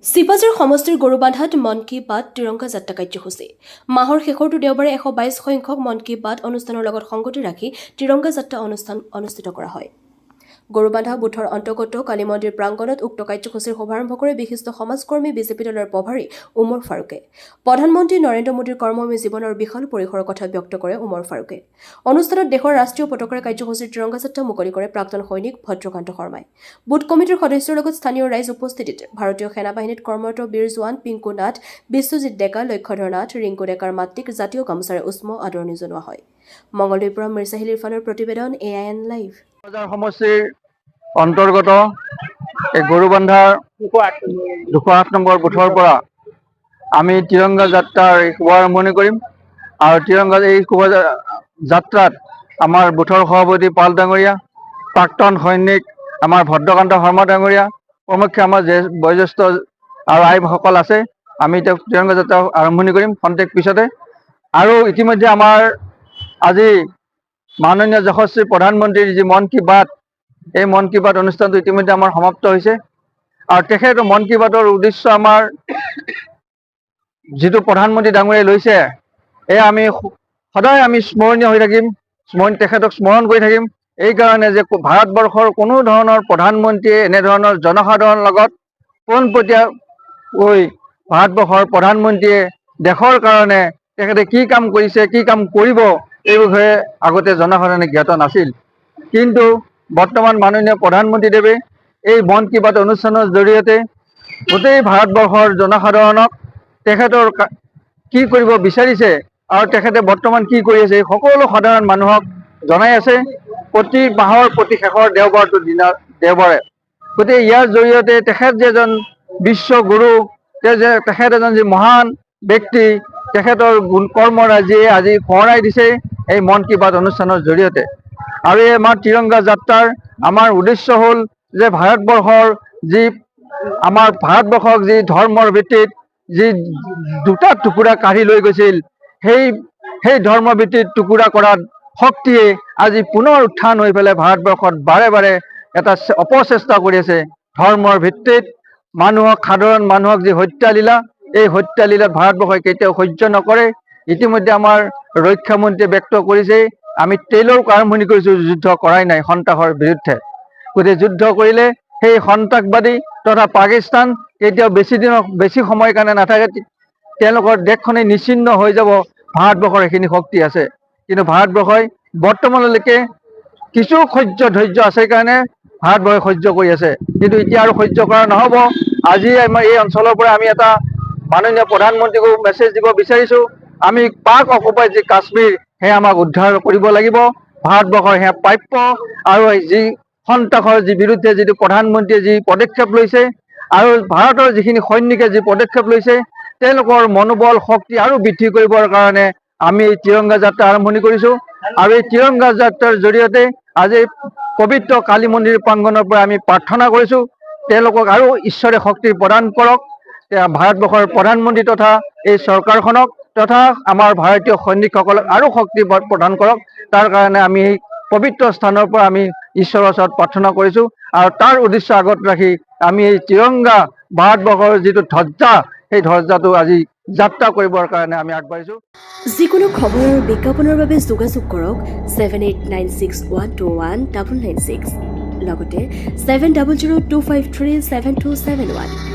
চিপাঝাৰ সমষ্টিৰ গৰুবান্ধাত মন কী বাত তিৰংগা যাত্ৰা কাৰ্যসূচী মাহৰ শেষৰটো দেওবাৰে 122 সংখ্যক মন কী বাত অনুষ্ঠানৰ লগত সংগতি ৰাখি তিৰংগা যাত্ৰা অনুষ্ঠান অনুষ্ঠিত কৰা হয়। গৰুবান্ধা বুথৰ অন্তৰ্গত কালী মন্দিৰ প্ৰাংগণত উক্ত কাৰ্যসূচীৰ শুভাৰম্ভ কৰে বিশিষ্ট সমাজকৰ্মী বিজেপি দলৰ প্ৰভাৰী উমৰ ফাৰুকে। প্ৰধানমন্ত্ৰী নৰেন্দ্ৰ মোদীৰ কৰ্মময় জীৱনৰ বিশাল পৰিসৰৰ কথা ব্যক্ত কৰে উমৰ ফাৰুকে। অনুষ্ঠানত দেশৰ ৰাষ্ট্ৰীয় পতাকাৰ কাৰ্যসূচীৰ তিৰংগা যাত্ৰা মুকলি কৰে প্ৰাক্তন সৈনিক ভদ্ৰকান্ত শৰ্মাই। বুথ কমিটিৰ সদস্যৰ লগত স্থানীয় ৰাইজ উপস্থিতিত ভাৰতীয় সেনা বাহিনীত কৰ্মৰত বীৰ জোৱান পিংকু নাথ, বিশ্বজিৎ ডেকা, লক্ষ্যধৰ নাথ, ৰিংকু ডেকাৰ মাতৃক জাতীয় গামোচাৰে উষ্ম আদৰণি জনোৱা হয়। মঙলদৈৰ পৰা মিৰ্চাহিল ইৰফানৰ প্ৰতিবেদন AIN লাইভ। সমষ্টিৰ অন্তৰ্গত এই গৰুবান্ধাৰ 208 নম্বৰ বুথৰ পৰা আমি তিৰংগা যাত্ৰাৰ শুভাৰম্ভণি কৰিম আৰু তিৰংগা এই শোভাযাত্ৰাত আমাৰ বুথৰ সভাপতি পাল ডাঙৰীয়া, প্ৰাক্তন সৈনিক আমাৰ ভদ্ৰকান্ত শৰ্মা ডাঙৰীয়া প্ৰমুখ্যে আমাৰ বয়োজ্যেষ্ঠ আৰু আইসকল আছে। আমি এতিয়া তিৰংগা যাত্ৰা আৰম্ভণি কৰিম খন্তেক পিছতে। আৰু ইতিমধ্যে আমাৰ আজি মাননীয় যশস্বী প্ৰধানমন্ত্ৰীৰ যি মন কী বাত, এই মন কী বাত অনুষ্ঠানটো ইতিমধ্যে আমাৰ সমাপ্ত হৈছে আৰু তেখেতৰ মন কী বাতৰ উদ্দেশ্য আমাৰ যিটো প্ৰধানমন্ত্ৰী ডাঙৰীয়াই লৈছে, এয়া আমি সদায় আমি স্মৰণীয় হৈ থাকিম, তেখেতক স্মৰণ কৰি থাকিম। এইকাৰণে যে ভাৰতবৰ্ষৰ কোনো ধৰণৰ প্ৰধানমন্ত্ৰীয়ে এনেধৰণৰ জনসাধাৰণৰ লগত পোনপটীয়াকৈ ভাৰতবৰ্ষৰ প্ৰধানমন্ত্ৰীয়ে দেশৰ কাৰণে তেখেতে কি কাম কৰিছে, কি কাম কৰিব, এই বিষয়ে আগতে জনসাধাৰণে জ্ঞাত নাছিল। কিন্তু বৰ্তমান মাননীয় প্ৰধানমন্ত্ৰীদেৱে এই মন কী বাত অনুষ্ঠানৰ জৰিয়তে গোটেই ভাৰতবৰ্ষৰ জনসাধাৰণক তেখেতৰ কি কৰিব বিচাৰিছে আৰু তেখেতে বৰ্তমান কি কৰি আছে সকলো সাধাৰণ মানুহক জনাই আছে প্ৰতি মাহৰ প্ৰতি শেষৰ দেওবাৰে। গতিকে ইয়াৰ জৰিয়তে তেখেত যে এজন বিশ্বগুৰু, তেখেত এজন যি মহান ব্যক্তি, তেখেতৰ কৰ্মৰাজিয়ে আজি সোঁৱৰাই দিছে এই মন কী বাত অনুষ্ঠানৰ জৰিয়তে। আৰু এই আমাৰ তিৰংগা যাত্ৰাৰ আমাৰ উদ্দেশ্য হ'ল যে ভাৰতবৰ্ষক যি ধৰ্মৰ ভিত্তিত যি দুটা টুকুৰা কাঢ়ি লৈ গৈছিল, সেই ধৰ্মৰ ভিত্তিত টুকুৰা কৰাত শক্তিয়ে আজি পুনৰ উত্থান হৈ পেলাই ভাৰতবৰ্ষত বাৰে বাৰে এটা অপচেষ্টা কৰি আছে। ধৰ্মৰ ভিত্তিত সাধাৰণ মানুহক যি হত্যালীলা, এই হত্যালীলাত ভাৰতবৰ্ষই কেতিয়াও সহ্য নকৰে। ইতিমধ্যে আমাৰ ৰক্ষা মন্ত্ৰীয়ে ব্যক্ত কৰিছে, আমি তেইলক আৰম্ভণি কৰিছোঁ, যুদ্ধ কৰাই নাই সন্ত্ৰাসৰ বিৰুদ্ধে। গতিকে যুদ্ধ কৰিলে সেই সন্ত্ৰাসবাদী তথা পাকিস্তান কেতিয়াও বেছি সময়ৰ কাৰণে নাথাকে, তেওঁলোকৰ দেশখনেই নিশ্চিন্ন হৈ যাব। ভাৰতবৰ্ষৰ এইখিনি শক্তি আছে, কিন্তু ভাৰতবৰ্ষই বৰ্তমানলৈকে কিছু ধৈৰ্য আছে কাৰণে ভাৰতবৰ্ষই সহ্য কৰি আছে, কিন্তু এতিয়া আৰু সহ্য কৰা নহ'ব। আজি আমাৰ এই অঞ্চলৰ পৰা আমি এটা মাননীয় প্ৰধানমন্ত্ৰীকো মেছেজ দিব বিচাৰিছোঁ, আমি পাক অকুপাইড যি কাশ্মীৰ, সেয়া আমাক উদ্ধাৰ কৰিব লাগিব। ভাৰতবৰ্ষৰ সেয়া প্ৰাপ্য। আৰু যি সন্ত্ৰাসৰ বিৰুদ্ধে যিটো প্ৰধানমন্ত্ৰীয়ে যি পদক্ষেপ লৈছে আৰু ভাৰতৰ যিখিনি সৈনিকে যি পদক্ষেপ লৈছে, তেওঁলোকৰ মনোবল শক্তি আৰু বৃদ্ধি কৰিবৰ কাৰণে আমি এই তিৰংগা যাত্ৰা আৰম্ভণি কৰিছোঁ। আৰু এই তিৰংগা যাত্ৰাৰ জৰিয়তে আজি পবিত্ৰ কালী মন্দিৰ প্ৰাংগণৰ পৰা আমি প্ৰাৰ্থনা কৰিছোঁ, তেওঁলোকক আৰু ঈশ্বৰে শক্তি প্ৰদান কৰক, ভাৰতবৰ্ষৰ প্ৰধানমন্ত্ৰী তথা এই চৰকাৰখনক তথা আমাৰ ভাৰতীয় সৈনিকসকলক আৰু শক্তি প্ৰদান কৰক। তাৰ কাৰণে আমি এই পবিত্ৰ স্থানৰ পৰা আমি ঈশ্বৰৰ ওচৰত প্ৰাৰ্থনা কৰিছোঁ আৰু তাৰ উদ্দেশ্য আগত ৰাখি আমি এই তিৰংগা ভাৰতবৰ্ষৰ যিটো ধ্বজা, সেই ধ্বজাটো আজি যাত্ৰা কৰিবৰ কাৰণে আমি আগবাঢ়িছোঁ। যিকোনো খবৰ আৰু বিজ্ঞাপনৰ বাবে যোগাযোগ কৰক 7896121996 লগতে 7002537271।